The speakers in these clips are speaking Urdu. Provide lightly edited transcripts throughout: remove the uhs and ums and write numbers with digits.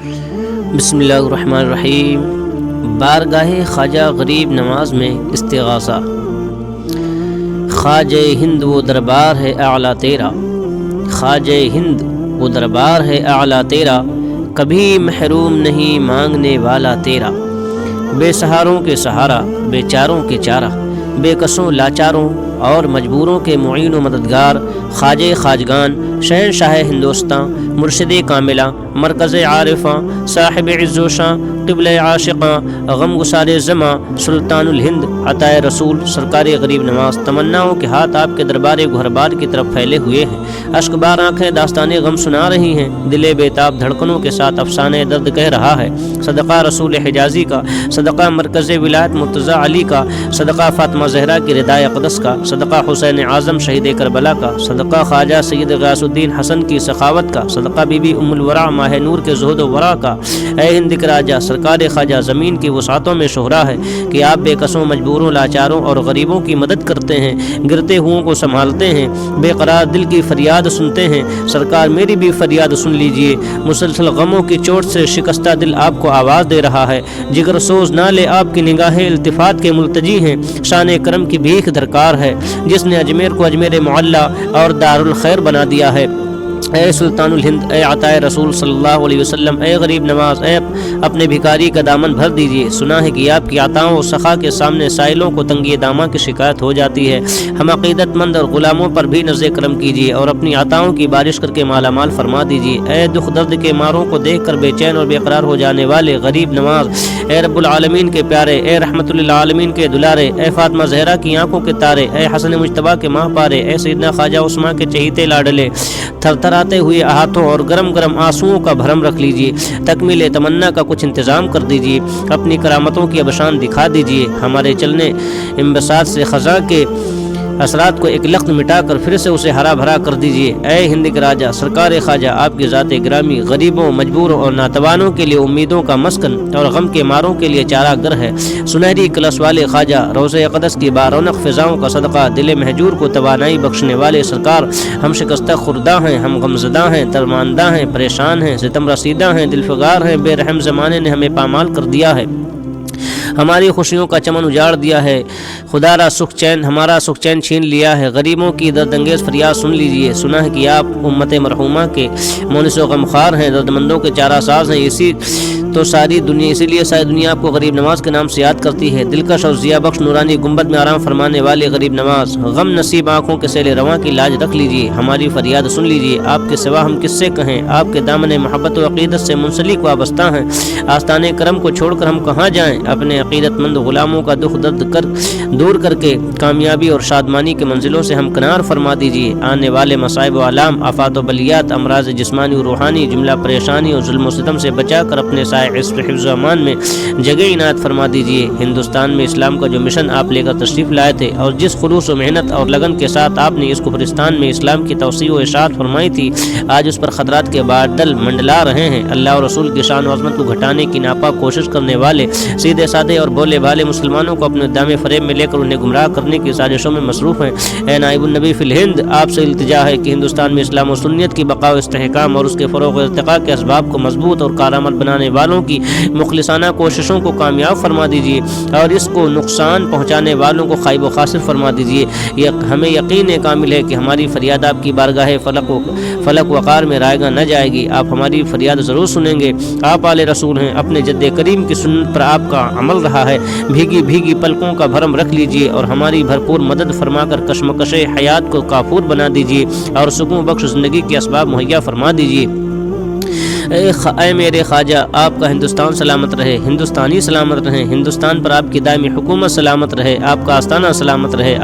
بسم اللہ الرحمن الرحیم۔ بارگاہ خواجہ غریب نواز میں استغاثہ۔ خواجہ ہند وہ دربار ہے اعلیٰ تیرا، خواجہ ہند وہ دربار ہے اعلیٰ تیرا، کبھی محروم نہیں مانگنے والا تیرا۔ بے سہاروں کے سہارا، بے چاروں کے چارہ، بے کسوں لاچاروں اور مجبوروں کے معین و مددگار، خواجہ خواجگان، شہنشاہ ہندوستاں، مرشد کاملہ، مرکز عارفاں، صاحب عز و شاں، قبلہ عاشقاں، غم گسار زماں، سلطان الہند، عطائے رسول سرکار غریب نواز تمناؤں کے ہاتھ آپ کے دربار گہربار کی طرف پھیلے ہوئے ہیں۔ اشک بار آنکھیں داستان غم سنا رہی ہیں، دل بےتاب دھڑکنوں کے ساتھ افسانہ درد کہہ رہا ہے۔ صدقہ رسول حجازی کا، صدقہ مرکز ولایت مرتضیٰ علی کا، صدقہ فاطمہ زہرا کی ردائے اقدس کا، صدقہ حسین اعظم شہید کربلا کا، صدقہ خواجہ سید غیاث الدین حسن کی سخاوت کا، صدقہ بی بی ام الورا ماہ نور کے زہد و ورا کا۔ اے ہند کے راجہ سرکار خواجہ، زمین کی وسعتوں میں شہرا ہے کہ آپ بے کسوں، مجبوروں، لاچاروں اور غریبوں کی مدد کرتے ہیں، گرتے ہوئوں کو سنبھالتے ہیں، بے قرار دل کی فریاد سنتے ہیں۔ سرکار میری بھی فریاد سن لیجئے، مسلسل غموں کی چوٹ سے شکستہ دل آپ کو آواز دے رہا ہے، جگر سوز نہ لے آپ کی نگاہیں التفات کے ملتجی ہیں، شان کرم کی بھیک درکار ہے جس نے اجمیر کو اجمیر معلیٰ اور دارالخیر بنا دیا ہے۔ اے سلطان الہند، اے عطائے رسول صلی اللہ علیہ وسلم، اے غریب نواز، اے اپنے بھکاری کا دامن بھر دیجئے۔ سنا ہے کہ آپ کی عطاؤں و سخا کے سامنے سائلوں کو تنگی داماں کی شکایت ہو جاتی ہے۔ ہم عقیدت مند اور غلاموں پر بھی نظر کرم کیجئے اور اپنی عطاؤں کی بارش کر کے مالا مال فرما دیجئے۔ اے دکھ درد کے ماروں کو دیکھ کر بے چین اور بے قرار ہو جانے والے غریب نواز، اے رب العالمین کے پیارے، اے رحمت للعالمین کے دلارے، اے فاطمہ زہرا کی آنکھوں کے تارے، اے حسن مجتبیٰ کے ماہ پارے، اے سیدنا خواجہ عثمان کے چہیتے لاڈلے، تھر تھراتے ہوئے ہاتھوں اور گرم گرم آنسوؤں کا بھرم رکھ لیجئے۔ تکمیل تمنا کا کچھ انتظام کر دیجئے، اپنی کرامتوں کی ابشان دکھا دیجئے۔ ہمارے چلنے انبساط سے خزاں کے اثرات کو ایک لخت مٹا کر پھر سے اسے ہرا بھرا کر دیجئے۔ اے ہند کے راجہ سرکار خواجہ، آپ کی ذات گرامی غریبوں، مجبوروں اور ناتوانوں کے لیے امیدوں کا مسکن اور غم کے ماروں کے لیے چارہ گر ہے۔ سنہری کلس والے خواجہ، روضہ اقدس کی بارونق فضاؤں کا صدقہ دل مہجور کو توانائی بخشنے والے سرکار، ہم شکستہ خوردہ ہیں، ہم غمزدہ ہیں، درماندہ ہیں، پریشان ہیں، ستم رسیدہ ہیں، دل فگار ہیں، بے رحم زمانے نے ہمیں پامال کر دیا ہے، ہماری خوشیوں کا چمن اجاڑ دیا ہے، خدا را سکھ چین ہمارا سکھ چین چھین لیا ہے۔ غریبوں کی درد انگیز فریاد سن لیجئے۔ سنا ہے کہ آپ امت مرحومہ کے مونس و غمخوار ہیں، درد مندوں کے چارہ ساز ہیں، اسی لیے ساری دنیا آپ کو غریب نواز کے نام سے یاد کرتی ہے۔ دلکش اور ضیاء بخش نورانی گنبد میں آرام فرمانے والے غریب نواز، غم نصیب آنکھوں کے سیل رواں کی لاج رکھ لیجئے، ہماری فریاد سن لیجئے۔ آپ کے سوا ہم کس سے کہیں، آپ کے دامن محبت و عقیدت سے منسلک وابستہ ہیں، آستانے کرم کو چھوڑ کر ہم کہاں جائیں۔ اپنے عقیدت مند غلاموں کا دکھ درد دور کر کے کامیابی اور شادمانی کے منزلوں سے ہمکنار فرما دیجئے۔ آنے والے مصائب و آلام، آفات و بلیات، امراض جسمانی و روحانی، جملہ پریشانی اور ظلم و ستم سے بچا کر اپنے سائے عزت و حفظ و امان میں جگہ عنایت فرما دیجئے۔ ہندوستان میں اسلام کا جو مشن آپ لے کر تشریف لائے تھے اور جس خلوص و محنت اور لگن کے ساتھ آپ نے اس کفرستان میں اسلام کی توسیع و اشاعت فرمائی تھی، آج اس پر خطرات کے بادل منڈلا رہے ہیں۔ اللہ اور رسول کی شان و عظمت کو گھٹانے کی ناپاک کوشش کرنے والے سیدھے سادے اور بولے بھالے مسلمانوں کو اپنے دام فریب میں لے کر انہیں گمراہ کرنے کی سازشوں میں مصروف ہیں۔ اے نائب النبی فی الہند، آپ سے التجا ہے کہ ہندوستان میں اسلام و سنت کی بقا و استحکام اور اس کے فروغ و ارتقاء کے اسباب کو مضبوط اور کارآمد بنانے والوں کی مخلصانہ کوششوں کو کامیاب فرما دیجئے اور اس کو نقصان پہنچانے والوں کو خائب و خاسر فرما دیجئے۔ ہمیں یقین کامل ہے کہ ہماری فریاد آپ کی بارگاہ فلک وقار میں رائگاں نہ جائے گی، آپ ہماری فریاد ضرور سنیں گے۔ آپ آل رسول ہیں، اپنے جد کریم کی سنت پر آپ کا عمل رہا ہے، بھیگی بھیگی پلکوں کا بھرم رکھ لیجئے اور ہماری بھرپور مدد فرما کر کشمکش حیات کو کافور بنا دیجئے اور سکون بخش زندگی کے اسباب مہیا فرما دیجئے۔ اے میرے خواجہ، آپ کا ہندوستان سلامت رہے، ہندوستانی سلامت رہیں، ہندوستان پر آپ کی دائمی حکومت سلامت رہے، آپ کا آستانہ سلامت رہے،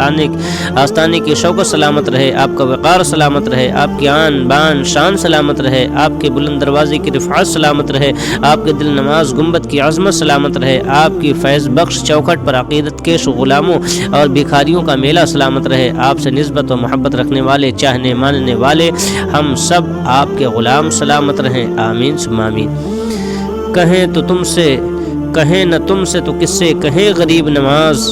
آستانے کی شوکت سلامت رہے، آپ کا وقار سلامت رہے، آپ کی آن بان شان سلامت رہے، آپ کے بلند دروازے کی رفعت سلامت رہے، آپ کے دل نواز گنبد کی عظمت سلامت رہے، آپ کی فیض بخش چوکھٹ پر عقیدت کے غلاموں اور بھکاریوں کا میلہ سلامت رہے، آپ سے نسبت و محبت رکھنے والے، چاہنے ماننے والے ہم سب آپ کے غلام سلامت رہیں، آمین ثم آمین۔ کہیں تو تم سے، کہیں نہ تم سے تو کس سے کہیں غریب نواز،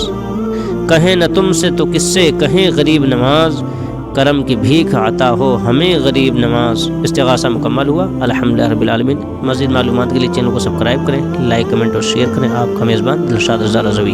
کہیں نہ تم سے تو کس سے کہیں غریب نواز، کرم کی بھیک عطا ہو ہمیں غریب نواز۔ استغاثہ مکمل ہوا الحمدللہ رب العالمین۔ مزید معلومات کے لیے چینل کو سبسکرائب کریں، لائک کمنٹ اور شیئر کریں۔ آپ کا میزبان دلشاد رضا رضوی۔